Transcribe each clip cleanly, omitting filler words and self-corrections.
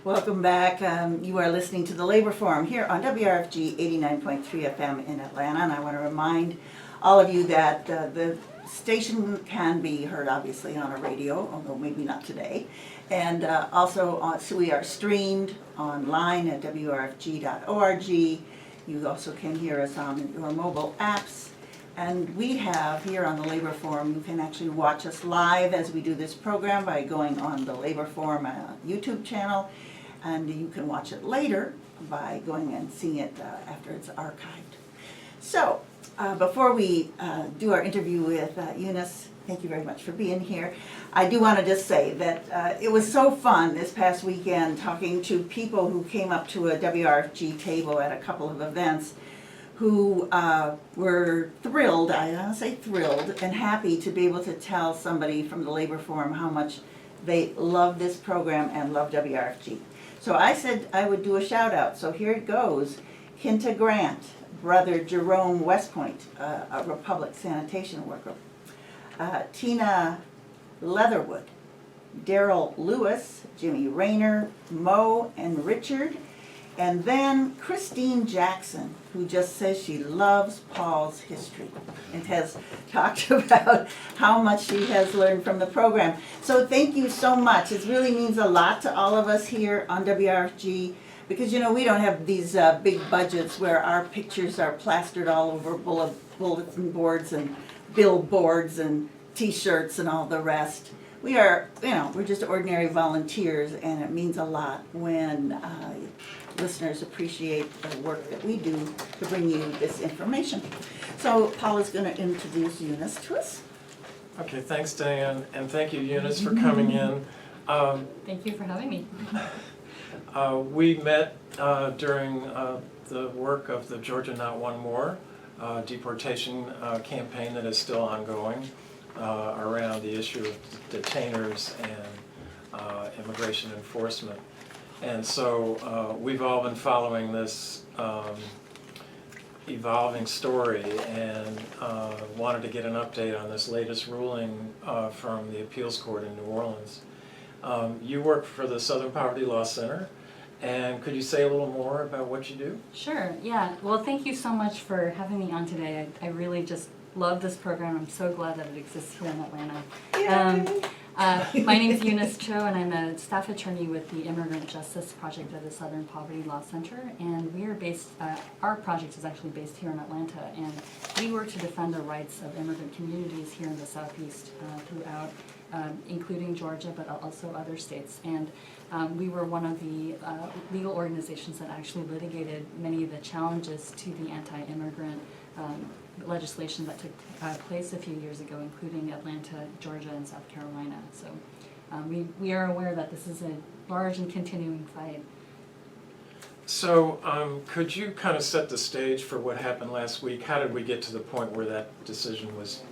Welcome back. You are listening to the Labor Forum here on WRFG 89.3 FM in Atlanta, and I want to remind all of you that the station can be heard obviously on a radio, although maybe not today, and so we are streamed online at wrfg.org. You also can hear us on your mobile apps. And we have here on the Labor Forum, you can actually watch us live as we do this program by going on the Labor Forum YouTube channel. And you can watch it later by going and seeing it after it's archived. So before we do our interview with Eunice, thank you very much for being here. I do want to just say that it was so fun this past weekend talking to people who came up to a WRFG table at a couple of events who were thrilled, I want to say thrilled, and happy to be able to tell somebody from the Labor Forum how much they love this program and love WRFG. So I said I would do a shout out, so here it goes. Kinta Grant, Brother Jerome Westpoint, a Republic sanitation worker. Tina Leatherwood, Daryl Lewis, Jimmy Rayner, Mo and Richard, and then Christine Jackson, who just says she loves Paul's history and has talked about how much she has learned from the program. So thank you so much. It really means a lot to all of us here on WRFG because, you know, we don't have these big budgets where our pictures are plastered all over bulletin boards and billboards and T-shirts and all the rest. We are, you know, we're just ordinary volunteers, and it means a lot when listeners appreciate the work that we do to bring you this information. So Paul is going to introduce Eunice to us. Okay, thanks Diane, and thank you Eunice for coming in. Thank you for having me. We met during the work of the Georgia Not One More deportation campaign that is still ongoing around the issue of detainers and immigration enforcement. And so we've all been following this evolving story and wanted to get an update on this latest ruling from the appeals court in New Orleans. You work for the Southern Poverty Law Center, and could you say a little more about what you do? Sure, yeah. Well, thank you so much for having me on today. I really just love this program. I'm so glad that it exists here in Atlanta. My name is Eunice Cho, and I'm a staff attorney with the Immigrant Justice Project at the Southern Poverty Law Center. And we are based, our project is actually based here in Atlanta, and we work to defend the rights of immigrant communities here in the Southeast throughout, including Georgia, but also other states. And we were one of the legal organizations that actually litigated many of the challenges to the anti-immigrant legislation that took place a few years ago, including Atlanta, Georgia, and South Carolina. So we are aware that this is a large and continuing fight. So could you kind of set the stage for what happened last week? How did we get to the point where that decision was,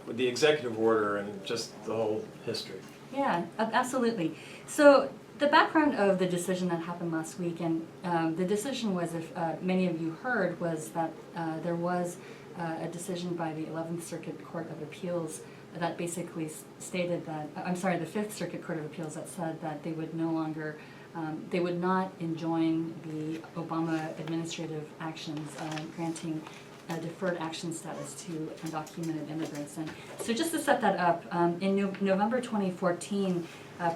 the executive order and just the whole history? Yeah, absolutely. So the background of the decision that happened last week, and the decision was, if many of you heard, was that there was a decision by the 11th Circuit Court of Appeals that basically stated that, I'm sorry, the 5th Circuit Court of Appeals that said that they would no longer, they would not enjoin the Obama administrative actions granting deferred action status to undocumented immigrants. And so just to set that up, in November 2014,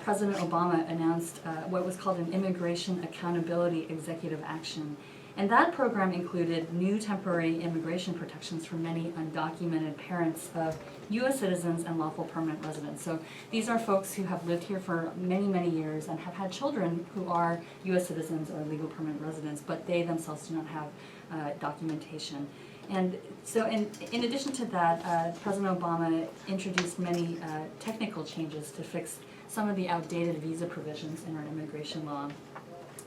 President Obama announced what was called an Immigration Accountability Executive Action. And that program included new temporary immigration protections for many undocumented parents of U.S. citizens and lawful permanent residents. So these are folks who have lived here for many, many years and have had children who are U.S. citizens or legal permanent residents, but they themselves do not have documentation. And so in addition to that, President Obama introduced many technical changes to fix some of the outdated visa provisions in our immigration law.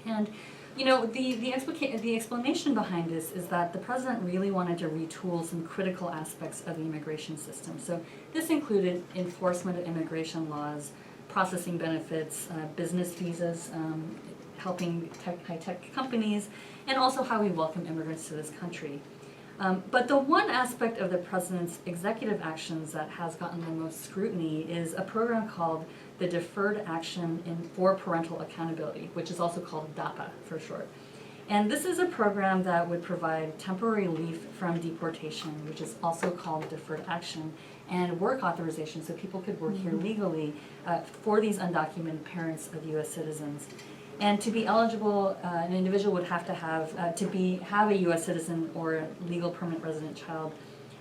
And you know, the explanation behind this is that the president really wanted to retool some critical aspects of the immigration system. So this included enforcement of immigration laws, processing benefits, business visas, helping high-tech companies, and also how we welcome immigrants to this country. But the one aspect of the president's executive actions that has gotten the most scrutiny is a program called the Deferred Action for Parental Accountability, which is also called DAPA for short. And this is a program that would provide temporary relief from deportation, which is also called deferred action, and work authorization, so people could work here legally for these undocumented parents of U.S. citizens. And to be eligible, an individual would have to have a U.S. citizen or a legal permanent resident child,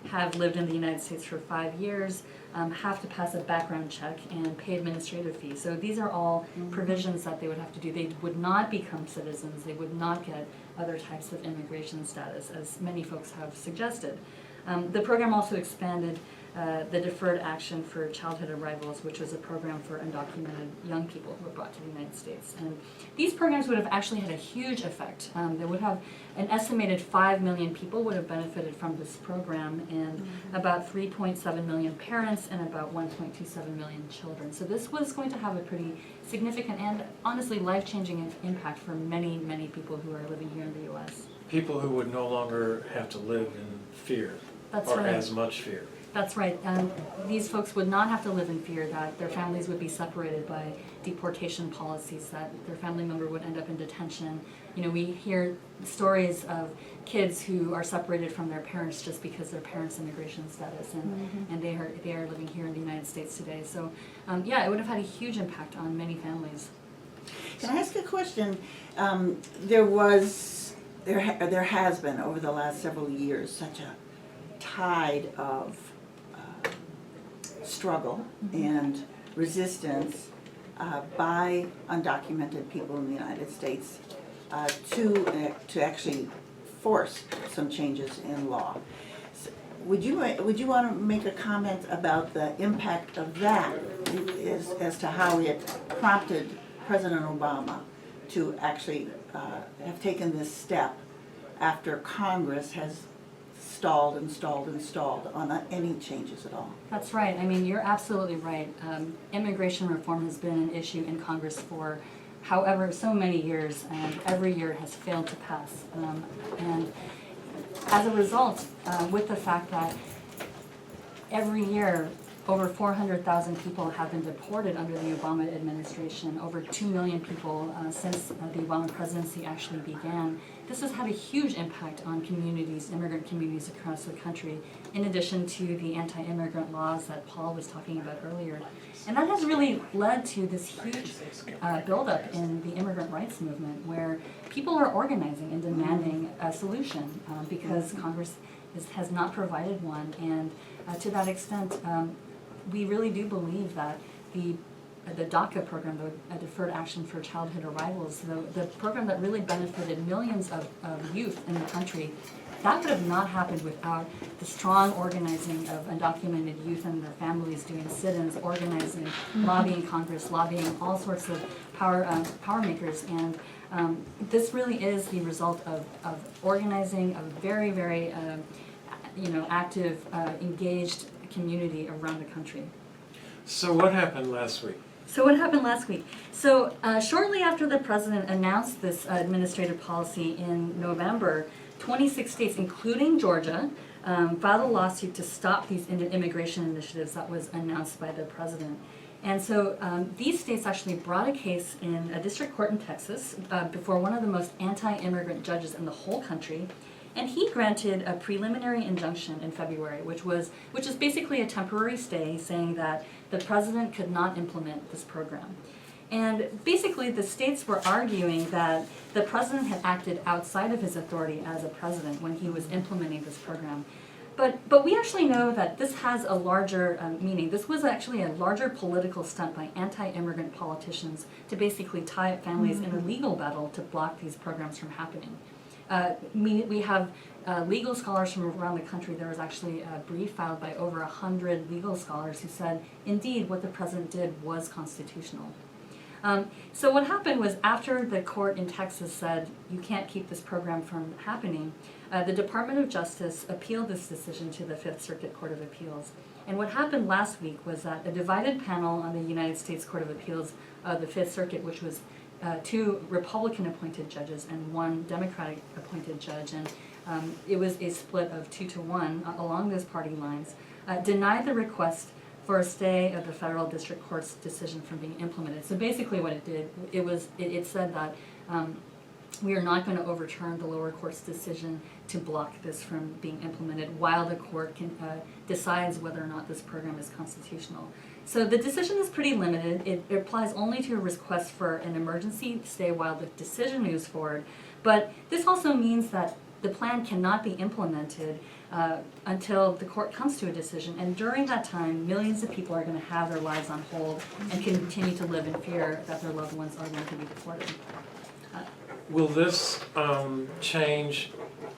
have lived in the United States for 5 years, have to pass a background check, and pay administrative fees. So these are all provisions that they would have to do. They would not become citizens. They would not get other types of immigration status, as many folks have suggested. The program also expanded the Deferred Action for Childhood Arrivals, which was a program for undocumented young people who were brought to the United States. And these programs would have actually had a huge effect. They would have an estimated 5 million people would have benefited from this program, and about 3.7 million parents and about 1.27 million children. So this was going to have a pretty significant and honestly life-changing impact for many, many people who are living here in the U.S. People who would no longer have to live in fear. That's or right. as much fear. That's right. These folks would not have to live in fear that their families would be separated by deportation policies, that their family member would end up in detention. You know, we hear stories of kids who are separated from their parents just because their parents' immigration status, and they are living here in the United States today. So, yeah, it would have had a huge impact on many families. Can I ask a question? There has been over the last several years such a tide of struggle and resistance by undocumented people in the United States to actually force some changes in law. So would you want to make a comment about the impact of that as to how it prompted President Obama to actually have taken this step after Congress has stalled on any changes at all? That's right. I mean, you're absolutely right. Immigration reform has been an issue in Congress for however so many years, and every year has failed to pass. And as a result, with the fact that every year over 400,000 people have been deported under the Obama administration, over 2 million people since the Obama presidency actually began. This has had a huge impact on communities, immigrant communities across the country, in addition to the anti-immigrant laws that Paul was talking about earlier. And that has really led to this huge buildup in the immigrant rights movement, where people are organizing and demanding a solution because Congress has not provided one. And to that extent, we really do believe that the DACA program, the Deferred Action for Childhood Arrivals, the program that really benefited millions of youth in the country, that would have not happened without the strong organizing of undocumented youth and their families doing sit-ins, organizing, lobbying Congress, lobbying all sorts of power makers. And this really is the result of organizing a very, very active, engaged community around the country. So what happened last week? So shortly after the president announced this administrative policy in November, 26 states, including Georgia, filed a lawsuit to stop these immigration initiatives that was announced by the president. And so these states actually brought a case in a district court in Texas before one of the most anti-immigrant judges in the whole country. And he granted a preliminary injunction in February, which is basically a temporary stay, saying that the president could not implement this program. And basically the states were arguing that the president had acted outside of his authority as a president when he was implementing this program. But we actually know that this has a larger meaning. This was actually a larger political stunt by anti-immigrant politicians to basically tie up families in a legal battle to block these programs from happening. We have legal scholars from around the country. There was actually a brief filed by over 100 legal scholars who said, indeed, what the president did was constitutional. So what happened was, after the court in Texas said, you can't keep this program from happening, the Department of Justice appealed this decision to the Fifth Circuit Court of Appeals. And what happened last week was that a divided panel on the United States Court of Appeals, the Fifth Circuit, which was 2 Republican-appointed judges and 1 Democratic-appointed judge, and it was a split of 2-1 along those party lines, denied the request for a stay of the federal district court's decision from being implemented. So basically what it did, it said that we are not going to overturn the lower court's decision to block this from being implemented while the court decides whether or not this program is constitutional. So the decision is pretty limited. It applies only to a request for an emergency stay while the decision moves forward. But this also means that the plan cannot be implemented until the court comes to a decision. And during that time, millions of people are going to have their lives on hold and continue to live in fear that their loved ones are going to be deported. Will this change,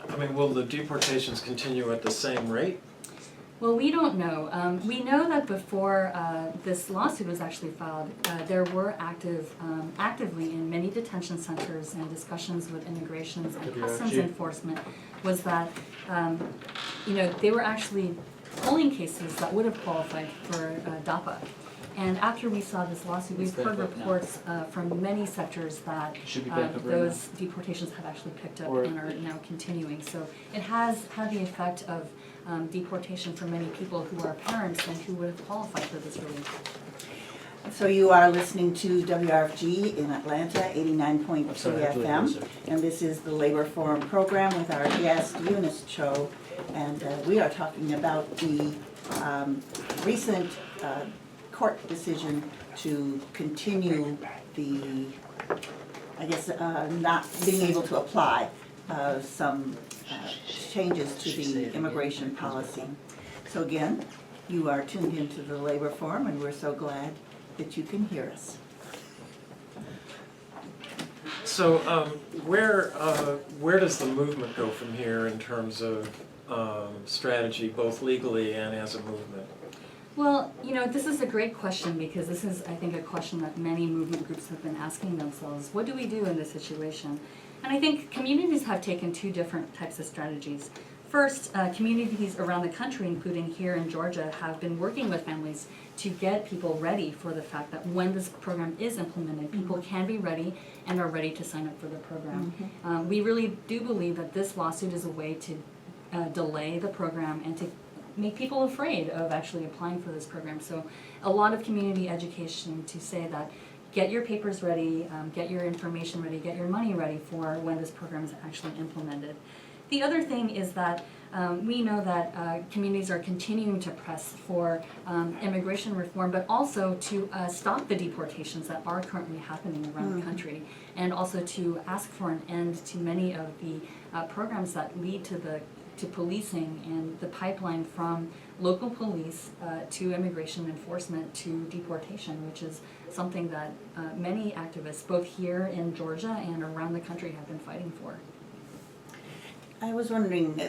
I mean, will the deportations continue at the same rate? Well, we don't know. We know that before this lawsuit was actually filed, there were actively in many detention centers and discussions with immigrations and customs enforcement was that, they were actually polling cases that would have qualified for DAPA. And after we saw this lawsuit, we've heard reports from many sectors that those deportations have actually picked up and are now continuing. So it has had the effect of deportation for many people who are parents and who would have qualified for this relief. So you are listening to WRFG in Atlanta, 89.3 FM, and this is the Labor Forum program with our guest Eunice Cho, and we are talking about the recent court decision to continue the, not being able to apply some changes to the immigration policy. So again, you are tuned into the Labor Forum, and we're so glad that you can hear us. So where does the movement go from here in terms of strategy, both legally and as a movement? Well, this is a great question because this is, I think, a question that many movement groups have been asking themselves. What do we do in this situation? And I think communities have taken two different types of strategies. First, communities around the country, including here in Georgia, have been working with families to get people ready for the fact that when this program is implemented, people can be ready and are ready to sign up for the program. We really do believe that this lawsuit is a way to delay the program and to make people afraid of actually applying for this program. So a lot of community education to say that get your papers ready, get your information ready, get your money ready for when this program is actually implemented. The other thing is that we know that communities are continuing to press for immigration reform, but also to stop the deportations that are currently happening around the country, and also to ask for an end to many of the programs that lead to policing and the pipeline from local police to immigration enforcement to deportation, which is something that many activists, both here in Georgia and around the country, have been fighting for. I was wondering,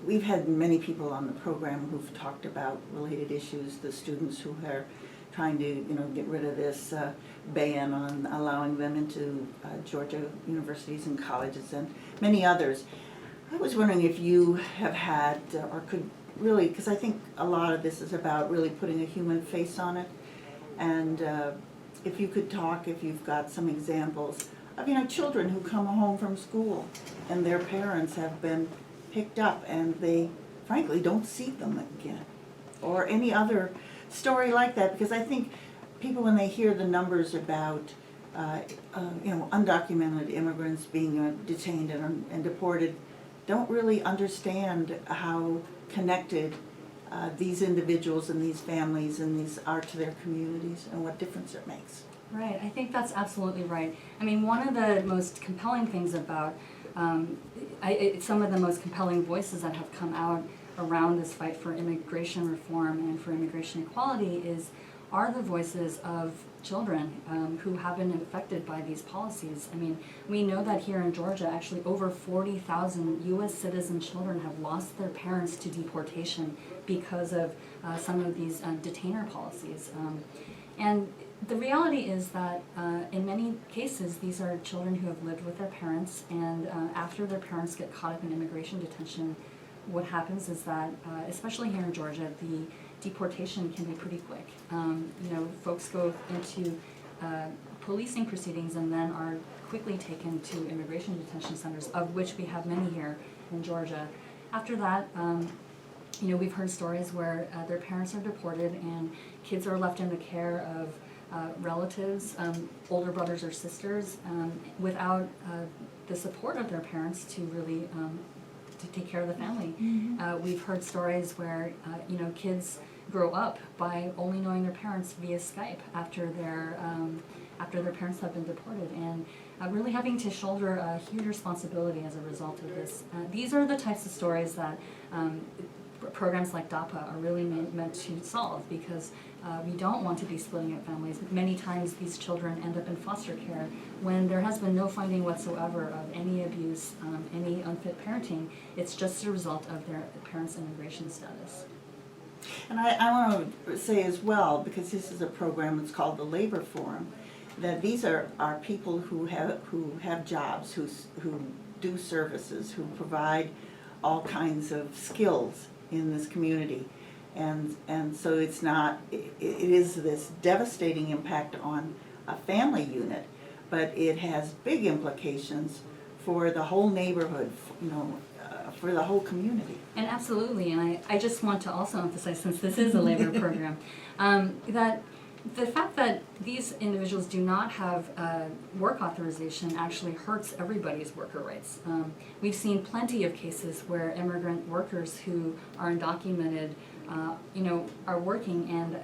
we've had many people on the program who've talked about related issues, the students who are trying to, get rid of this ban on allowing them into Georgia universities and colleges, and many others. I was wondering if you have had, or could really, because I think a lot of this is about really putting a human face on it, and if you could talk, if you've got some examples of, children who come home from school and their parents have been picked up and they frankly don't see them again, or any other story like that, because I think people, when they hear the numbers about undocumented immigrants being detained and deported, don't really understand how connected these individuals and these families and these are to their communities and what difference it makes. Right, I think that's absolutely right. I mean, one of the most compelling things about, some of the most compelling voices that have come out around this fight for immigration reform and for immigration equality are the voices of children who have been affected by these policies. I mean, we know that here in Georgia, actually over 40,000 U.S. citizen children have lost their parents to deportation because of some of these detainer policies. And the reality is that in many cases, these are children who have lived with their parents, and after their parents get caught up in immigration detention, what happens is that, especially here in Georgia, the deportation can be pretty quick. Folks go into policing proceedings and then are quickly taken to immigration detention centers, of which we have many here in Georgia. After that, we've heard stories where their parents are deported and kids are left in the care of relatives, older brothers or sisters, without the support of their parents to really to take care of the family. We've heard stories where kids grow up by only knowing their parents via Skype after their parents have been deported, and really having to shoulder a huge responsibility as a result of this. These are the types of stories that programs like DAPA are really meant to solve, because we don't want to be splitting up families. Many times these children end up in foster care when there has been no finding whatsoever of any abuse, any unfit parenting. It's just a result of their parents' immigration status. And I want to say as well, because this is a program that's called the Labor Forum, that these are people who have jobs, who do services, who provide all kinds of skills in this community. And so it's not, it is this devastating impact on a family unit, but it has big implications for the whole neighborhood, for the whole community. And absolutely, and I just want to also emphasize, since this is a labor program, that the fact that these individuals do not have work authorization actually hurts everybody's worker rights. We've seen plenty of cases where immigrant workers who are undocumented, are working and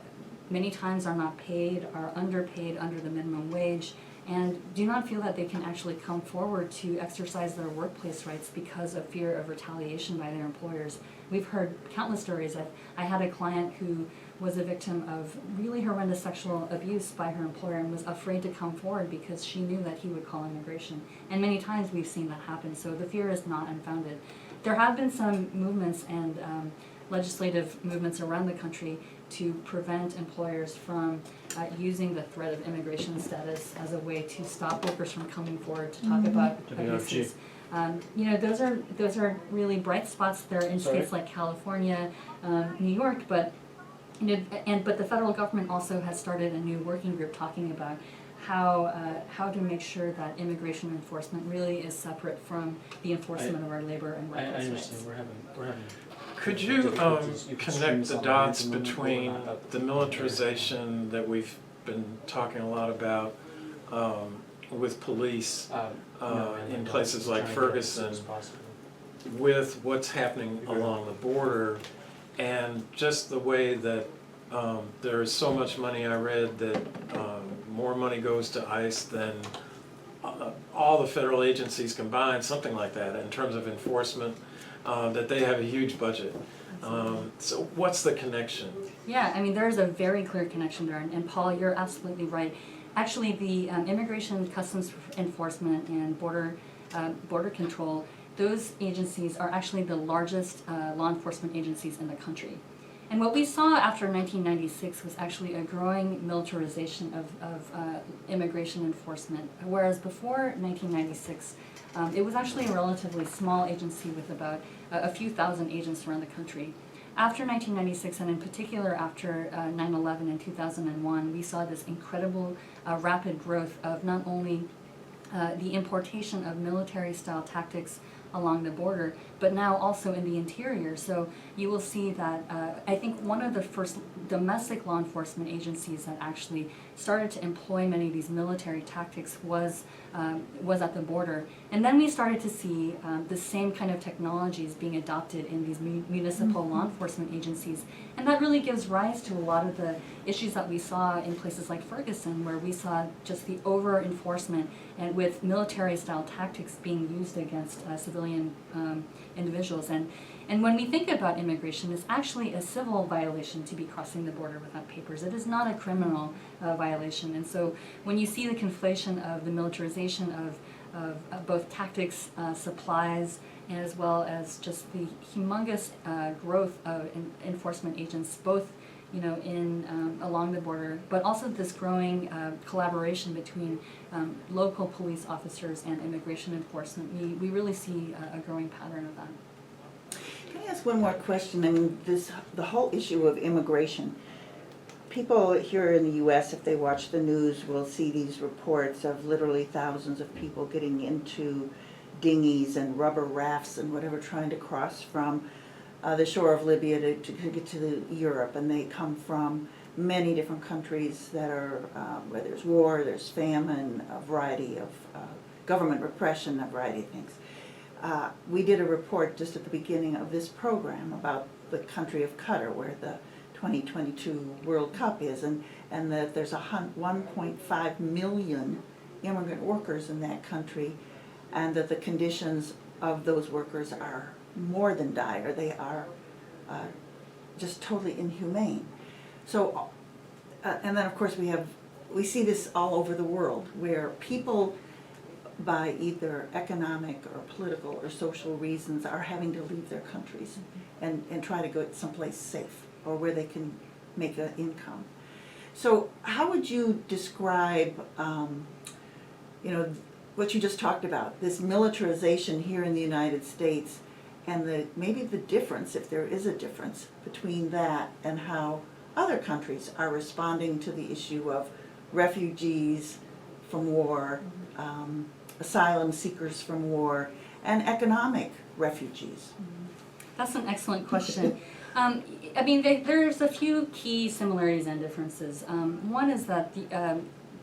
many times are not paid, are underpaid under the minimum wage, and do not feel that they can actually come forward to exercise their workplace rights because of fear of retaliation by their employers. We've heard countless stories. I had a client who was a victim of really horrendous sexual abuse by her employer and was afraid to come forward because she knew that he would call immigration. And many times we've seen that happen, so the fear is not unfounded. There have been some movements and legislative movements around the country to prevent employers from using the threat of immigration status as a way to stop workers from coming forward to talk about abuses. Those are really bright spots there in states like California, New York, but the federal government also has started a new working group talking about how to make sure that immigration enforcement really is separate from the enforcement of our labor and workplace rights. I understand. We're having. Could you connect the dots between the militarization that we've been talking a lot about with police in places like Ferguson with what's happening along the border, and just the way that there is so much money? I read that more money goes to ICE than all the federal agencies combined, something like that, in terms of enforcement, that they have a huge budget. So what's the connection? Yeah, there's a very clear connection there, and Paul, you're absolutely right. Actually, the Immigration Customs Enforcement and Border Control, those agencies are actually the largest law enforcement agencies in the country. And what we saw after 1996 was actually a growing militarization of immigration enforcement, whereas before 1996, it was actually a relatively small agency with about a few thousand agents around the country. After 1996, and in particular after 9/11 in 2001, we saw this incredible rapid growth of not only the importation of military-style tactics along the border, but now also in the interior. So you will see that I think one of the first domestic law enforcement agencies that actually started to employ many of these military tactics was at the border. And then we started to see the same kind of technologies being adopted in these municipal law enforcement agencies. And that really gives rise to a lot of the issues that we saw in places like Ferguson, where we saw just the over-enforcement and with military-style tactics being used against civilian individuals. And when we think about immigration, it's actually a civil violation to be crossing the border without papers. It is not a criminal violation. And so when you see the conflation of the militarization of both tactics, supplies, as well as just the humongous growth of enforcement agents, both along the border, but also this growing collaboration between local police officers and immigration enforcement, we really see a growing pattern of that. Can I ask one more question? The whole issue of immigration. People here in the U.S., if they watch the news, will see these reports of literally thousands of people getting into dinghies and rubber rafts and whatever, trying to cross from the shore of Libya to get to Europe, and they come from many different countries that are, where there's war, there's famine, a variety of government repression, a variety of things. We did a report just at the beginning of this program about the country of Qatar, where the 2022 World Cup is, and that there's 1.5 million immigrant workers in that country, and that the conditions of those workers are more than dire. They are just totally inhumane. So, and then of course we see this all over the world, where people, by either economic or political or social reasons, are having to leave their countries and try to go someplace safe or where they can make an income. So how would you describe, what you just talked about, this militarization here in the United States, and maybe the difference, if there is a difference, between that and how other countries are responding to the issue of refugees from war, asylum seekers from war, and economic refugees? That's an excellent question. There's a few key similarities and differences. One is that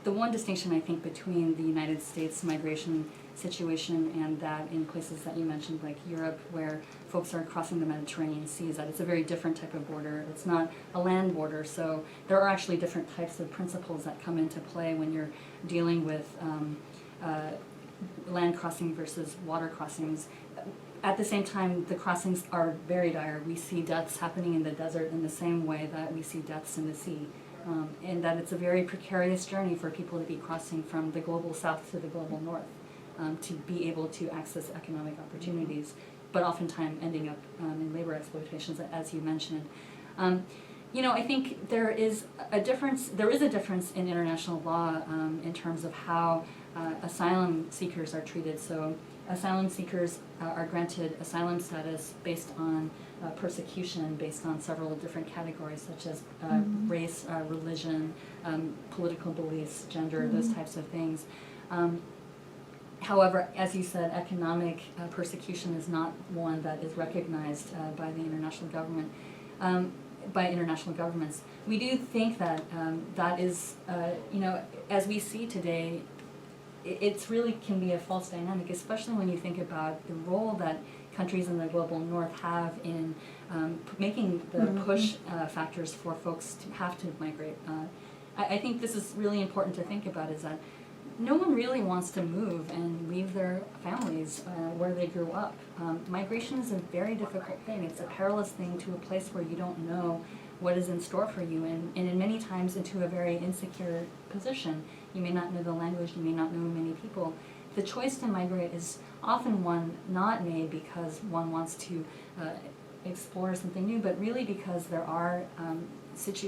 the one distinction, I think, between the United States migration situation and that in places that you mentioned, like Europe, where folks are crossing the Mediterranean Sea, is that it's a very different type of border. It's not a land border, so there are actually different types of principles that come into play when you're dealing with land crossing versus water crossings. At the same time, the crossings are very dire. We see deaths happening in the desert in the same way that we see deaths in the sea. And that it's a very precarious journey for people to be crossing from the global south to the global north, to be able to access economic opportunities, but oftentimes ending up in labor exploitations, as you mentioned. I think there is a difference in international law in terms of how asylum seekers are treated. So asylum seekers are granted asylum status based on persecution, based on several different categories, such as race, religion, political beliefs, gender, those types of things. However, as you said, economic persecution is not one that is recognized by the international government, by international governments. We do think that that is, as we see today, it's really can be a false dynamic, especially when you think about the role that countries in the global north have in making the push factors for folks to have to migrate. I think this is really important to think about, is that no one really wants to move and leave their families where they grew up. Migration is a very difficult thing. It's a perilous thing to a place where you don't know what is in store for you, and in many times into a very insecure position. You may not know the language, you may not know many people. The choice to migrate is often one not made because one wants to explore something new, but really because there are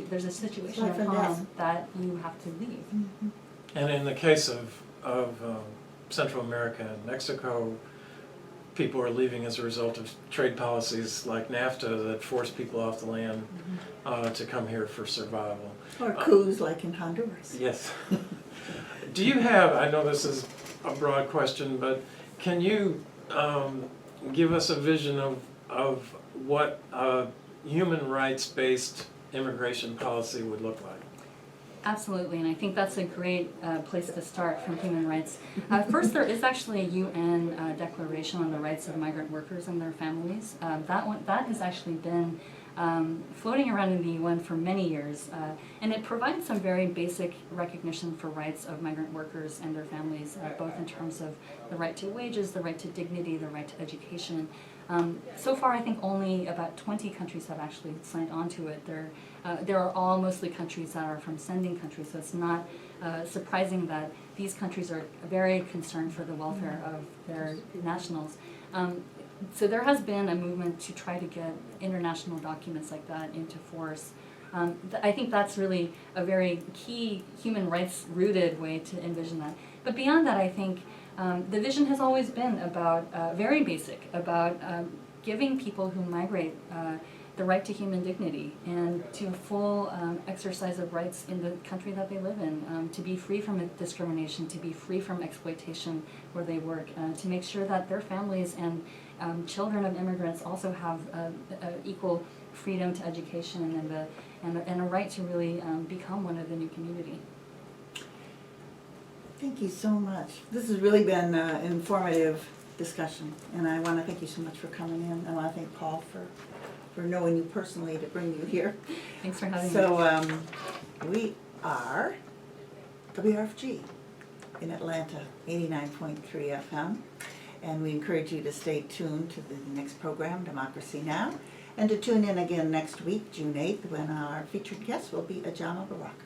there's a situation at home that you have to leave. And in the case of Central America and Mexico, people are leaving as a result of trade policies like NAFTA that force people off the land to come here for survival. Or coups like in Honduras. Yes. Do you have, I know this is a broad question, but can you give us a vision of what a human rights-based immigration policy would look like? Absolutely, and I think that's a great place to start from human rights. First, there is actually a UN Declaration on the Rights of Migrant Workers and Their Families. That has actually been floating around in the UN for many years, and it provides some very basic recognition for rights of migrant workers and their families, both in terms of the right to wages, the right to dignity, the right to education. So far, I think only about 20 countries have actually signed on to it. There are all mostly countries that are from sending countries, so it's not surprising that these countries are very concerned for the welfare of their nationals. So there has been a movement to try to get international documents like that into force. I think that's really a very key human rights rooted way to envision that. But beyond that, I think the vision has always been about very basic, about giving people who migrate the right to human dignity and to full exercise of rights in the country that they live in, to be free from discrimination, to be free from exploitation where they work, to make sure that their families and children of immigrants also have equal freedom to education and a right to really become one of the new community. Thank you so much. This has really been an informative discussion, and I want to thank you so much for coming in. I want to thank Paul for knowing you personally to bring you here. Thanks for having me. So we are WRFG in Atlanta, 89.3 FM, and we encourage you to stay tuned to the next program, Democracy Now!, and to tune in again next week, June 8th, when our featured guest will be Ajama Baraka.